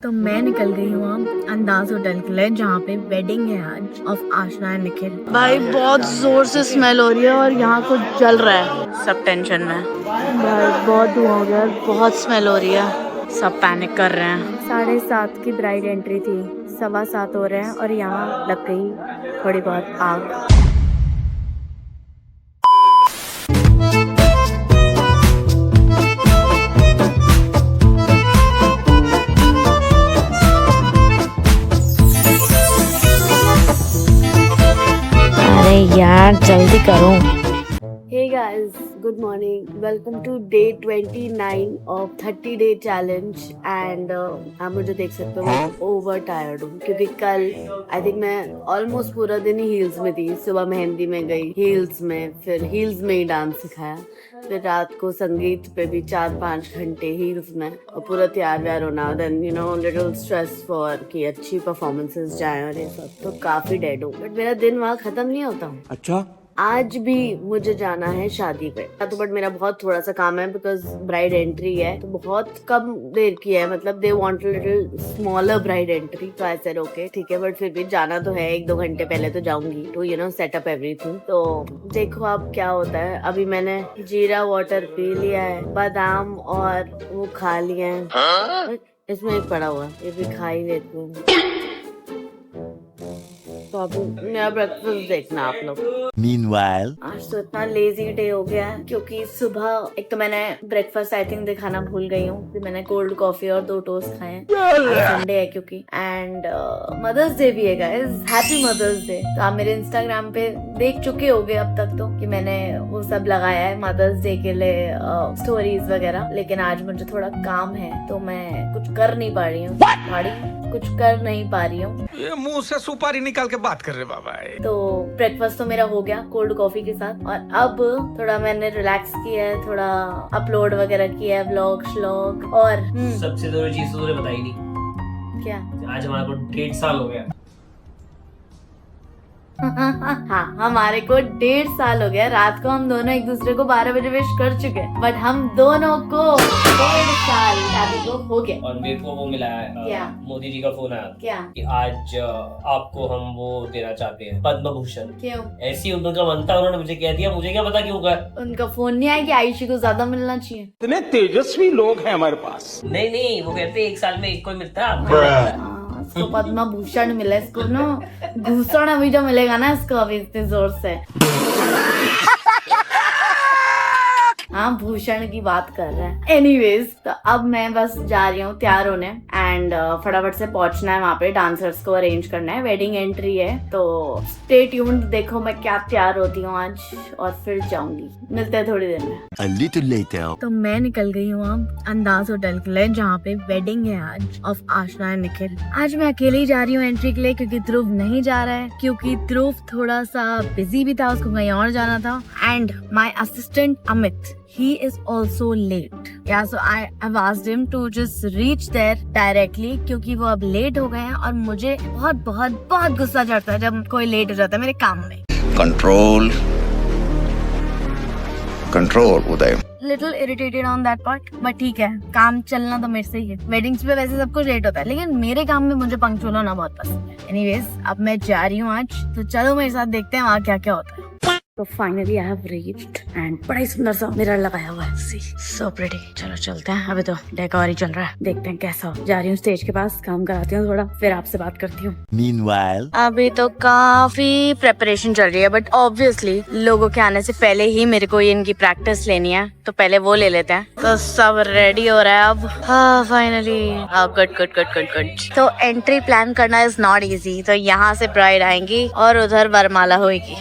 तो मैं निकल गई हूँ अब अंदाज होटल के लिए जहाँ पे वेडिंग है आज ऑफ आशना एंड निखिल। भाई बहुत जोर से स्मेल हो रही है और यहाँ कुछ जल रहा है, सब टेंशन में। भाई बहुत धुआं हो गया, बहुत स्मेल हो रही है, सब पैनिक कर रहे हैं। 7:30 की ब्राइड एंट्री थी, 7:15 हो रहे हैं और यहाँ लग गई थोड़ी बहुत आग। अरे यार जल्दी करो। Hey guys, good morning. Welcome to day 29 of 30-day challenge and आप मुझे देख सकते हो मैं ओवर टायर्ड हूँ क्योंकि कल आई थिंक मैं ऑलमोस्ट पूरा दिन ही हील्स में थी। सुबह मेहंदी में गई हील्स में, फिर हील्स में ही डांस सिखाया, फिर रात को संगीत पे भी 4-5 घंटे हील्स में और पूरा तैयार व्यार होना, then you know little stress for कि अच्छी परफॉर्मेंसेस जाए और ये सब, तो काफी डेड हूँ। बट मेरा दिन वहाँ खत्म नहीं होता। अच्छा, आज भी मुझे जाना है शादी पे, तो बट मेरा बहुत थोड़ा सा काम है बिकॉज ब्राइड एंट्री है, तो बहुत कम देर की है, मतलब they want little smaller bride entry, तो आई सेड ओके ठीक है, बट फिर भी जाना तो है, 1-2 घंटे पहले तो जाऊंगी to you know set up everything. तो देखो अब क्या होता है। अभी मैंने जीरा वाटर पी लिया है, बादाम और वो खा लिए हैं, इसमें एक पड़ा हुआ ये भी खा ही लेती हूँ। तो अब मेरा ब्रेकफास्ट देखना आप लोग। Meanwhile, आज तो इतना लेजी डे हो गया है क्योंकि सुबह एक तो मैंने ब्रेकफास्ट आई थिंक दिखाना भूल गई हूँ, फिर मैंने कोल्ड कॉफी और 2 टोस्ट खाए हैं, संडे है क्योंकि, एंड मदर्स डे भी है गाइस, हैप्पी मदर्स डे। तो आप मेरे इंस्टाग्राम पे देख चुके होंगे अब तक तो कि मैंने वो सब लगाया है मदर्स डे के लिए स्टोरीज वगैरह, लेकिन आज मुझे थोड़ा काम है तो मैं कुछ कर नहीं पा रही हूँ, ये मुंह से सुपारी निकाल के बात कर रहे बाबा। तो ब्रेकफास्ट तो मेरा हो गया कोल्ड कॉफी के साथ, और अब थोड़ा मैंने रिलैक्स किया है, थोड़ा अपलोड वगैरह किया है, व्लॉग श्लॉग। और सबसे जरूरी चीज तो तुमने बताई नहीं, क्या? आज हमारे को 1.5 साल हो गया। हाँ, हमारे को 1.5 साल हो गया। रात को हम दोनों एक दूसरे को 12 बजे विश कर चुके हैं, बट हम दोनों को 1.5 साल शादी को हो गया। और मेरे को वो मिला है, क्या? मोदी जी का फोन आया क्या कि आज आपको हम वो देना चाहते हैं, पद्म भूषण। क्यों? ऐसी उनका मन था, उन्होंने मुझे कह दिया, मुझे क्या पता क्यों कहा। उनका फोन नहीं आया कि आयुषी को ज्यादा मिलना चाहिए? इतने तेजस्वी लोग हैं हमारे पास। नहीं, वो कहते 1 साल में एक कोई मिलता है। इसको पद्म भूषण मिला, इसको ना भूषण अभी जो मिलेगा ना इसको अभी इतने जोर से। हाँ, भूषण की बात कर रहे हैं। एनीवेज, तो अब मैं बस जा रही हूँ तैयार होने एंड फटाफट से पहुंचना है वहाँ पे, डांसर्स को अरेंज करना है, वेडिंग एंट्री है, तो स्टे ट्यून्ड, देखो मैं क्या तैयार होती हूँ आज और फिर जाऊंगी। मिलते हैं थोड़ी देर में। A little later. तो मैं निकल गई हूँ अब अंदाज होटल के लिए जहाँ पे वेडिंग है आज ऑफ आशना एंड निखिल। आज मैं अकेले ही जा रही हूँ एंट्री के लिए क्योंकि ध्रुव नहीं जा रहा है, क्योंकि ध्रुव थोड़ा सा बिजी भी था, उसको कहीं और जाना था, and my assistant Amit, he is also late. Yeah, so I have asked him to just reach there directly क्योंकि वो अब लेट हो गए हैं और मुझे बहुत बहुत बहुत गुस्सा चढ़ता है जब कोई लेट हो जाता है मेरे काम में। Control Uday. Little irritated on that part, but ठीक है, काम चलना तो मेरे से ही है। वेडिंग्स पे वैसे सब कुछ लेट होता है, लेकिन मेरे काम में मुझे पंक्चुअल होना बहुत पसंद है। एनीवेज, अब मैं जा रही हूँ आज, तो चलो मेरे साथ देखते हैं वहाँ क्या क्या होता है। तो finally I have reached and बड़ा ही सुंदर सा मिरर लगाया हुआ है, सी सो प्रिटी। चलो चलते हैं, अभी तो डेकोर ही चल रहा है, देखते हैं कैसा हो। जा रही हूँ स्टेज के पास, काम कराती हूँ थोड़ा, फिर आपसे बात करती हूँ। Meanwhile, अभी तो काफी प्रेपरेशन चल रही है, बट ऑब्वियसली लोगों के आने से पहले ही मेरे को इनकी प्रैक्टिस लेनी है, तो पहले वो ले लेते हैं। तो सब रेडी हो रहा है अब। हाँ फाइनली, गुड। तो एंट्री प्लान करना इज नॉट इजी। तो यहाँ से ब्राइड आएंगी और उधर वरमाला होगी।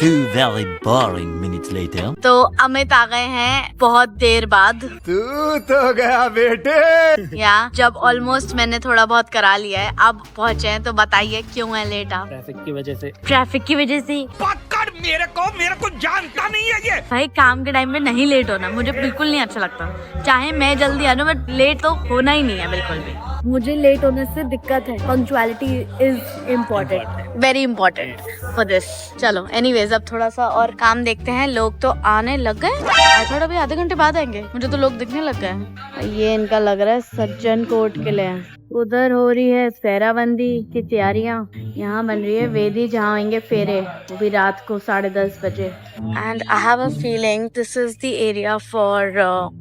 two very boring minutes later. तो अमित आ गए हैं बहुत देर बाद। तू तो गया बेटे। या जब ऑलमोस्ट मैंने थोड़ा बहुत करा लिया है, अब पहुँचे हैं, तो बताइए क्यों है लेट आप? ट्रैफिक की वजह से। ट्रैफिक की वजह से? पकड़ मेरे को जानता नहीं है ये। भाई काम के टाइम में नहीं लेट होना मुझे बिल्कुल नहीं अच्छा लगता, चाहे मैं जल्दी आ जाऊँ, बट लेट तो होना ही नहीं है बिल्कुल भी। मुझे लेट होने से दिक्कत है, punctuality is important, very important for this. चलो एनीवेज अब थोड़ा सा और काम देखते हैं। लोग तो आने लग गए, आई थॉट अभी आधे घंटे बाद आएंगे, मुझे तो लोग दिखने लग गए। ये इनका लग रहा है सज्जन कोर्ट के लिए। उधर हो रही है सेहराबंदी की तैयारियां, यहाँ बन रही है वेदी जहाँ आएंगे फेरे, वो भी रात को 10:30 बजे। And I have a feeling this is the area for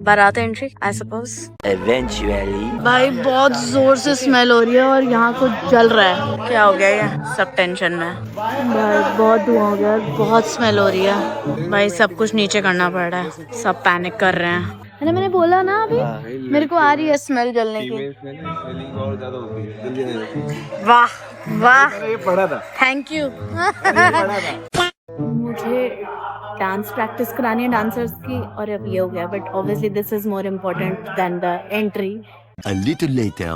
बारात एंट्री आई सपोज। Eventually. भाई बहुत जोर से स्मेल हो रही है और यहाँ कुछ जल रहा है। क्या हो गया ये? सब टेंशन में भाई, बहुत धुआं हो गया, बहुत स्मेल हो रही है भाई। सब कुछ नीचे करना पड़ रहा है, सब पैनिक कर रहे हैं। अरे मैंने बोला ना अभी मेरे को आ रही है स्मेल जलने की। वाह वाह, थैंक यू। मुझे डांस प्रैक्टिस करानी है डांसर्स की, और अब ये हो गया, but obviously this is more important then the entry. A little later.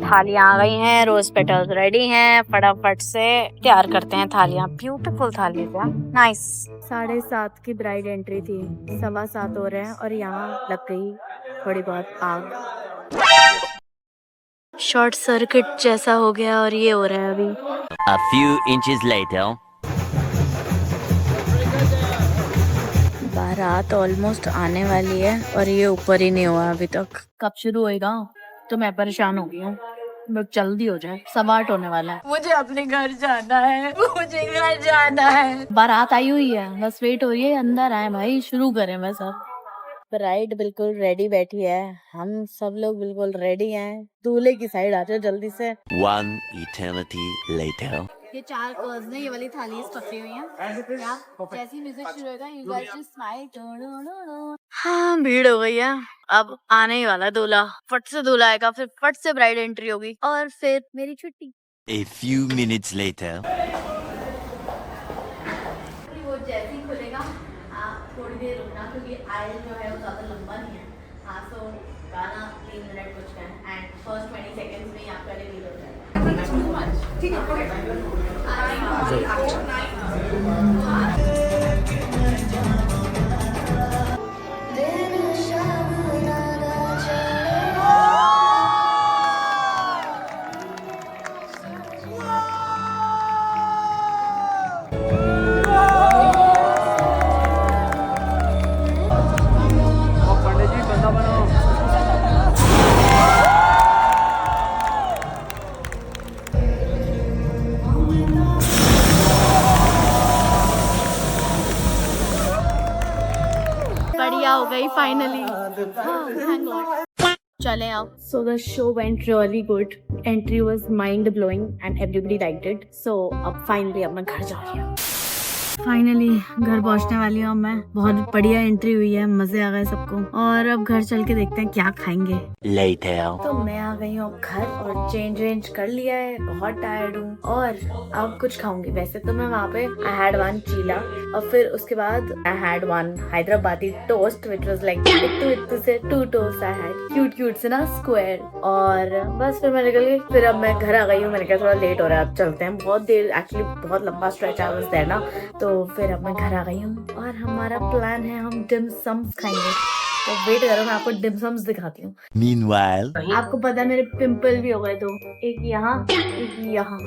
थालियां आ गई हैं, रोज पेटल्स रेडी हैं, फटाफट से तैयार करते हैं थालियां। ब्यूटीफुल थाली है, नाइस। 7:30 की ब्राइड एंट्री थी, 7:15 हो रहे हैं और यहाँ लग गई थोड़ी बहुत आग। शॉर्ट सर्किट जैसा हो गया और ये हो रहा है अभी। A few inches later. बारात ऑलमोस्ट आने वाली है और ये ऊपर ही नहीं हुआ अभी तक। कब शुरू होएगा? तो मैं परेशान हो गई हूँ, बहुत जल्दी हो जाए, 8:15 होने वाला है। मुझे अपने घर जाना है, मुझे घर जाना है। बारात आई हुई है, बस वेट हो रही है अंदर आए भाई, शुरू करें बस अब। ब्राइड बिल्कुल रेडी बैठी है, हम सब लोग बिल्कुल रेडी हैं। दूल्हे की साइड आ जाओ जल्दी से। One eternity later. ये 4 कर्स ने ये वाली थाली पकड़ी हुई हैं। क्या जैसी म्यूजिक शुरू होगा यू गाइस जस्ट स्माइल। हाँ भीड़ हो गई है, अब आने ही वाला दूल्हा। फट से दूल्हा आएगा, फिर फट से ब्राइड एंट्री होगी और फिर मेरी छुट्टी। A few minutes later. वो जैसे ही खुलेगा आप थोड़ी देर रुकना, क्योंकि आयल जो है वो ज्यादा लंबा नहीं है। हाँ सो गाना 3 मिनट कुछ का है एंड फर्स्ट 20 सेकंड्स में आपका रिवील हो जाएगा। ठीक बढ़िया हो गई फाइनली। चले अब। So the show went really good. Entry was mind blowing and everybody liked it. So अब finally अब मैं घर जा रही हूँ। फाइनली घर पहुंचने वाली हूँ मैं। बहुत बढ़िया एंट्री हुई है, मजे आ गए सबको, और अब घर चल के देखते हैं क्या खाएंगे। Later. तो मैं आ गई हूँ घर और चेंज कर लिया है, बहुत टायर्ड हूँ और अब कुछ खाऊंगी। वैसे तो मैं वहाँ पे आई हैड 1 चीला और फिर उसके बाद I had 1 Hyderabadi toast which was like इत्तू से 2 टोस्ट आई हैड, क्यूट से ना स्क्वायर। और बस फिर मैं निकल गई। फिर अब मैं घर आ गई हूँ, मैंने कहा थोड़ा लेट हो रहा है अब चलते हैं। बहुत देर एक्चुअली बहुत लंबा स्ट्रेच आई वाज देयर ना, तो फिर अब मैं घर आ गई हूँ और हमारा प्लान है हम डिम सम्स खाएंगे। तो वेट करो, मैं आपको डिम सम्स दिखाती हूँ। Meanwhile. आपको पता है मेरे पिंपल भी हो गए, तो एक यहाँ एक यहाँ।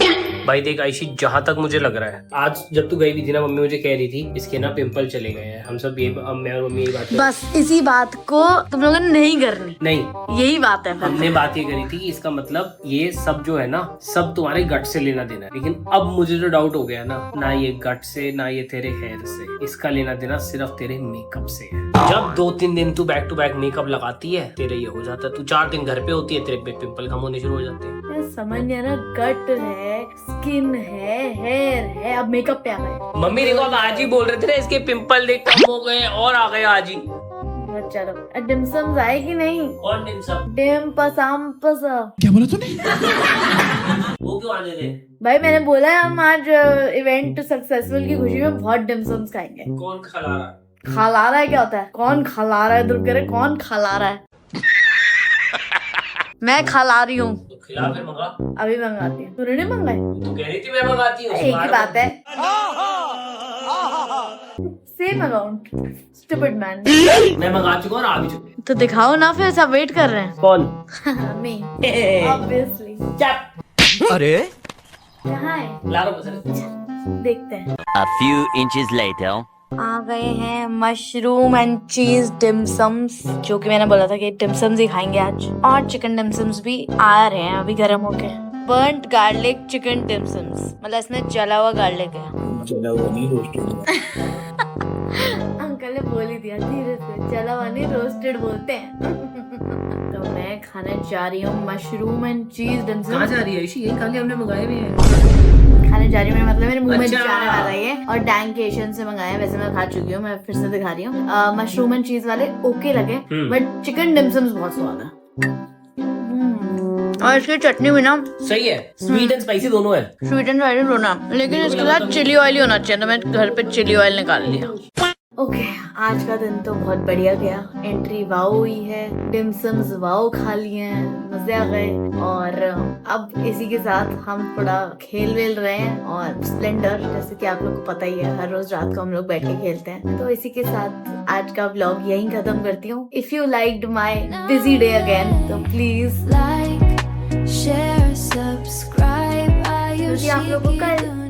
भाई देख आयशी, जहाँ तक मुझे लग रहा है आज जब तू गई भी थी ना, मम्मी मुझे कह रही थी इसके ना पिंपल चले गए हैं। हम सब ये अब मैं और मम्मी ये बात बस इसी बात को तुम लोगों ने नहीं करनी, नहीं यही बात है। हमने बात ये करी थी कि इसका मतलब ये सब जो है ना सब तुम्हारे गट से लेना देना है। लेकिन अब मुझे जो डाउट हो गया ना ये गट से ना ये तेरे हेयर से, इसका लेना देना सिर्फ तेरे मेकअप से है। जब 2-3 दिन तू बैक टू बैक मेकअप लगाती है तेरे ये हो जाता है, तू 4 दिन घर पे होती है तेरे पे पिंपल कम होने शुरू हो जाते हैं। समझ नहीं आ रहा, गट है, स्किन है, हेयर है, अब मेकअप पे आ गए। मम्मी देखो अब आज ही बोल रहे थे ना इसके पिंपल देख कम हो गए और आ गए आज ही। चलो डिमसम्स आए कि नहीं? और डिमसम डिम पसाम पसा क्या बोला तूने? वो क्यों आने दे? भाई मैंने बोला है हम आज इवेंट सक्सेसफुल की खुशी में बहुत डिमसम्स खाएंगे। कौन खिला रहा है? खला रहा है क्या होता है? कौन खला रहा है? ध्रुव कह रहे कौन खला रहा है? मैं खला रही हूँ। तो खिला फिर मंगा। अभी मंगाती हूँ। तूने नहीं मंगाई? तू कह रही थी मैं मंगाती हूँ। एक ही बात है। Same account, stupid man. मैं मंगा चुका हूँ और आ भी चुके हैं। तो दिखाओ ना, फिर सब वेट कर रहे हैं। कौन? Me obviously. अरे कहाँ है? लारो बस देखते हैं। A few inches later. आ गए हैं मशरूम एंड चीज डिमसम्स, जो कि मैंने बोला था कि डिमसम्स ही खाएंगे आज, और चिकन डिमसम्स भी आ रहे हैं अभी गर्म होके। बर्न्ट गार्लिक चिकन डिमसम्स, मतलब इसमें जला हुआ गार्लिक है। जला हुआ नहीं, रोस्टेड। अंकल ने बोल ही दिया धीरे से, जला हुआ नहीं रोस्टेड बोलते हैं। तो मैं खाने जा रही हूँ मशरूम एंड चीज कहाँ डिमसम्स। जा रही है इशी? यही खाने हमने मंगाए भी हैं। खाने जा रही हूँ, मतलब मेरे मुंह में अच्छा। जाने वाला है ये। और डैंग के एशियन से मंगाया, वैसे मैं खा चुकी हूँ, मैं फिर से दिखा रही हूँ। मशरूम एंड चीज वाले ओके लगे, बट चिकन डिमसम्स बहुत स्वाद है। और इसकी चटनी भी ना सही है, स्वीट एंड स्पाइसी दोनों है। स्वीट एंड स्पाइसी होना, लेकिन इसके साथ चिली ऑयल ही होना चाहिए, तो मैं घर पे चिली ऑयल निकाल लिया। ओके, आज का दिन तो बहुत बढ़िया गया। एंट्री वाओ हुई है, डिमसम्स वाओ खा लिए हैं, मजे आ गए। और अब इसी के साथ हम थोड़ा खेल वेल रहे हैं, और स्प्लेंडर जैसे कि आप लोग को पता ही है, हर रोज रात को हम लोग बैठ के खेलते हैं। तो इसी के साथ आज का व्लॉग यहीं खत्म करती हूँ। If you liked my busy day again, तो प्लीज like, share, subscribe. क्योंकि आप लोग को कल